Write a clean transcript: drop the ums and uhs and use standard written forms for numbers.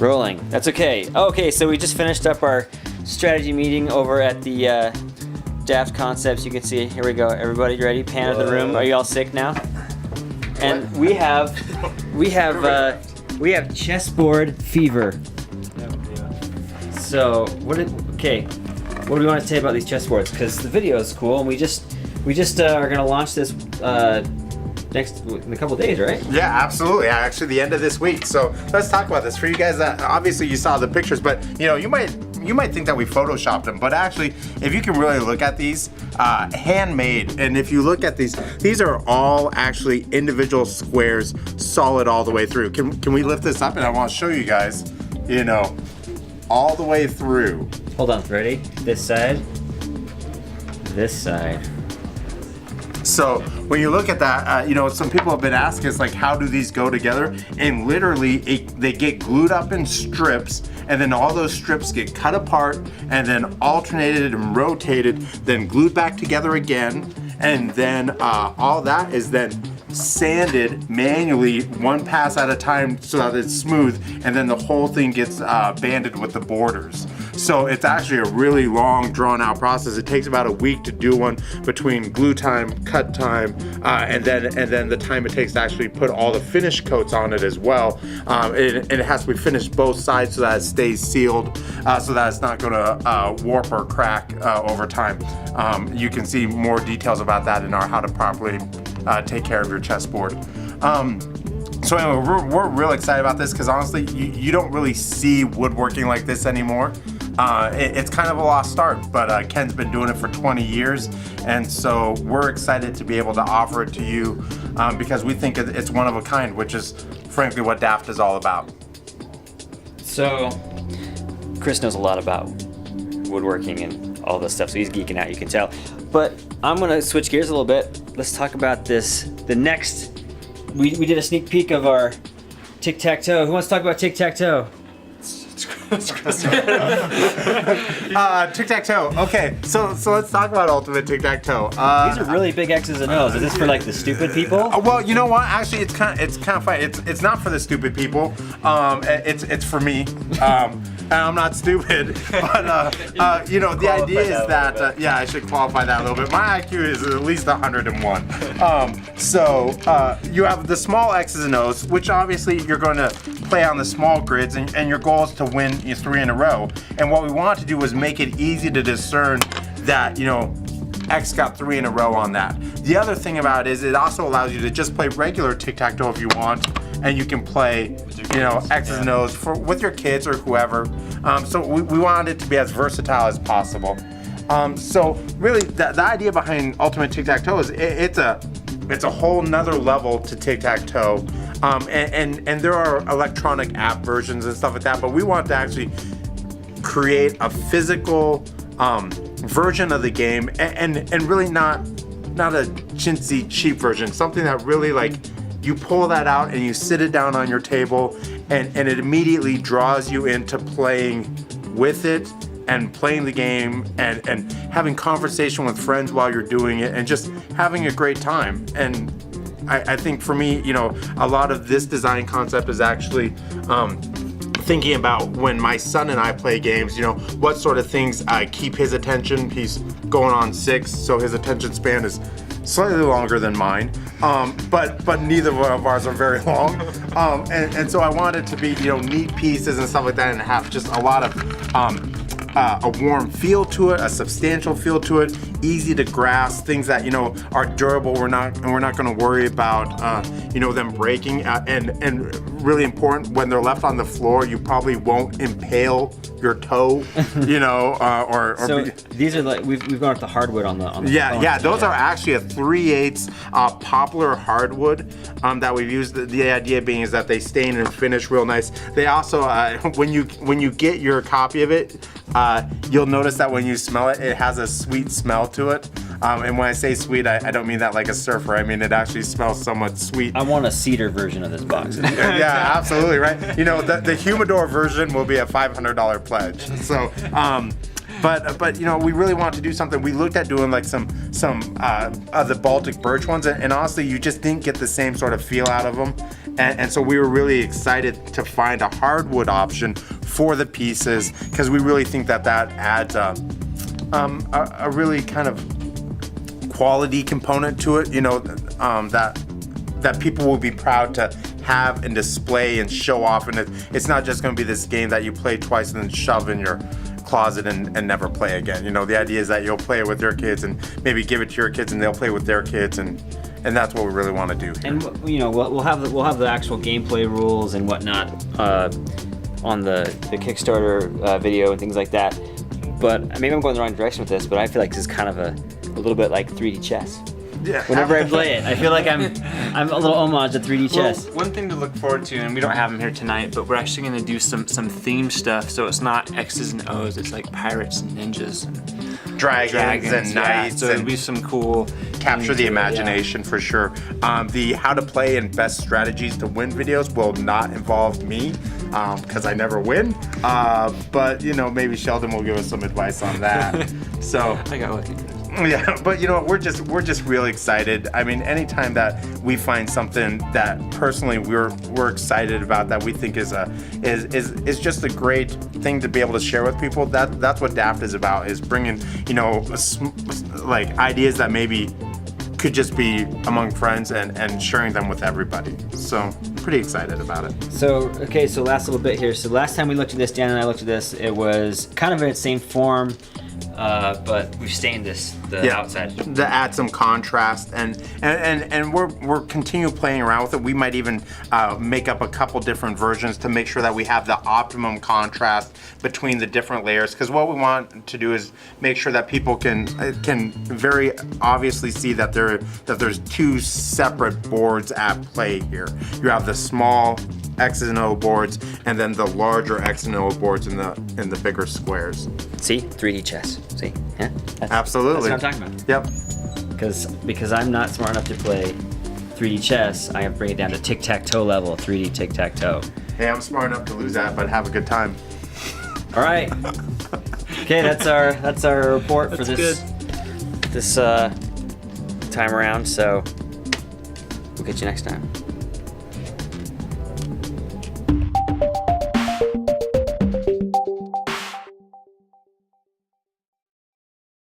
Rolling. That's okay. Okay, so we just finished up our strategy meeting over at the Daft Concepts. You can see. Here we go. Everybody ready? Pan of the room. Are you all sick now? And we have chessboard fever. So what do we want to say about these chessboards? Because the video is cool, and we just are gonna launch this in a couple days, right? Yeah, absolutely. Actually, the end of this week. So let's talk about this. For you guys that obviously you saw the pictures, but you might think that we photoshopped them, but actually, if you can really look at these, handmade, and if you look at these are all actually individual squares, solid all the way through. Can we lift this up? And I want to show you guys, all the way through. Hold on, ready? This side. This side. So when you look at that, some people have been asking us, like, how do these go together? And literally, they get glued up in strips, and then all those strips get cut apart, and then alternated and rotated, then glued back together again, and then all that is then sanded manually, one pass at a time, so that it's smooth, and then the whole thing gets banded with the borders. So it's actually a really long, drawn-out process. It takes about a week to do one, between glue time, cut time, and then the time it takes to actually put all the finish coats on it as well. And it has to be finished both sides so that it stays sealed, so that it's not going to warp or crack over time. You can see more details about that in our How to Properly Take Care of Your Chessboard. So anyway, we're real excited about this, because honestly, you don't really see woodworking like this anymore. It's kind of a lost art, but Ken's been doing it for 20 years, and so we're excited to be able to offer it to you, because we think it's one of a kind, which is frankly what Daft is all about. So Chris knows a lot about woodworking and all this stuff, so he's geeking out, you can tell. But I'm gonna switch gears a little bit. Let's talk about the next. We did a sneak peek of our Tic Tac Toe. Who wants to talk about Tic Tac Toe? Tic Tac Toe. Okay, so let's talk about Ultimate Tic Tac Toe. These are really big X's and O's. Is this for like the stupid people? Well, you know what? Actually, it's kind of funny. It's not for the stupid people. It's for me. And I'm not stupid, but the idea is that I should qualify that a little bit. My IQ is at least 101. So you have the small X's and O's, which obviously you're going to play on the small grids, and your goal is to win 3 in a row. And what we want to do was make it easy to discern that X got 3 in a row on that. The other thing about it is it also allows you to just play regular tic-tac-toe if you want, and you can play X's and O's with your kids or whoever. So we wanted it to be as versatile as possible. So really, the idea behind Ultimate Tic-Tac-Toe is it's a whole nother level to Tic-Tac-Toe. And there are electronic app versions and stuff like that, but we want to actually create a physical version of the game, and really not a chintzy, cheap version. Something that really, like, you pull that out and you sit it down on your table, and it immediately draws you into playing with it and playing the game and having conversation with friends while you're doing it and just having a great time. And I think for me, a lot of this design concept is actually thinking about when my son and I play games, what sort of things keep his attention. He's going on 6, so his attention span is slightly longer than mine, but neither of ours are very long. And so I want it to be, neat pieces and stuff like that, and have just a lot of a warm feel to it, a substantial feel to it, easy to grasp, things that are durable. We're not going to worry about them breaking, and really important, when they're left on the floor, you probably won't impale your toe, So these are like we've gone with the hardwood on the yeah. Those are actually a 3/8 poplar hardwood that we've used. The idea being is that they stain and finish real nice. They also when you get your copy of it, you'll notice that when you smell it, it has a sweet smell to it. And when I say sweet, I don't mean that like a surfer. I mean it actually smells somewhat sweet. I want a cedar version of this box. Yeah, absolutely, right? The humidor version will be a $500 pledge. So But you know, we really want to do something. We looked at doing like some of the Baltic birch ones, and honestly, you just didn't get the same sort of feel out of them. And so we were really excited to find a hardwood option for the pieces, because we really think that adds a really kind of quality component to it. You know, that people will be proud to have and display and show off. And it's not just going to be this game that you play twice and then shove in your closet and never play again. You know, the idea is that you'll play it with your kids and maybe give it to your kids and they'll play with their kids, and that's what we really want to do here. And you know, we'll have the actual gameplay rules and whatnot on the Kickstarter video and things like that. But maybe I'm going the wrong direction with this, but I feel like this is kind of a little bit like 3D chess. Yeah. Whenever I play it, I feel like I'm a little homage to 3D chess. Well, one thing to look forward to, and we don't have them here tonight, but we're actually going to do some theme stuff. So it's not X's and O's, it's like pirates and ninjas and dragons and knights. So it'll be some cool capture the imagination for sure. The how to play and best strategies to win videos will not involve me, because I never win. But you know, maybe Sheldon will give us some advice on that. So I got lucky. Yeah, but you know, we're just really excited. I mean, anytime that we find something that personally we're excited about, that we think is just a great thing to be able to share with people. That's what Daft is about, is bringing, you know, like ideas that maybe could just be among friends and sharing them with everybody. So pretty excited about it. So okay, so last little bit here. So last time we looked at this, Dan and I looked at this, it was kind of in its same form. But we've stained the outside to add some contrast, and we're continue playing around with it. We might even make up a couple different versions to make sure that we have the optimum contrast between the different layers. Because what we want to do is make sure that people can very obviously see that there's two separate boards at play here. You have the small X and O boards, and then the larger X and O boards in the bigger squares. See, 3D chess. See, yeah, absolutely. That's what I'm talking about. Yep. Because I'm not smart enough to play 3D chess, I bring it down to Tic Tac Toe level, 3D Tic Tac Toe. Hey, I'm smart enough to lose that, but have a good time. All right. Okay, that's our report for this time around. So we'll get you next time.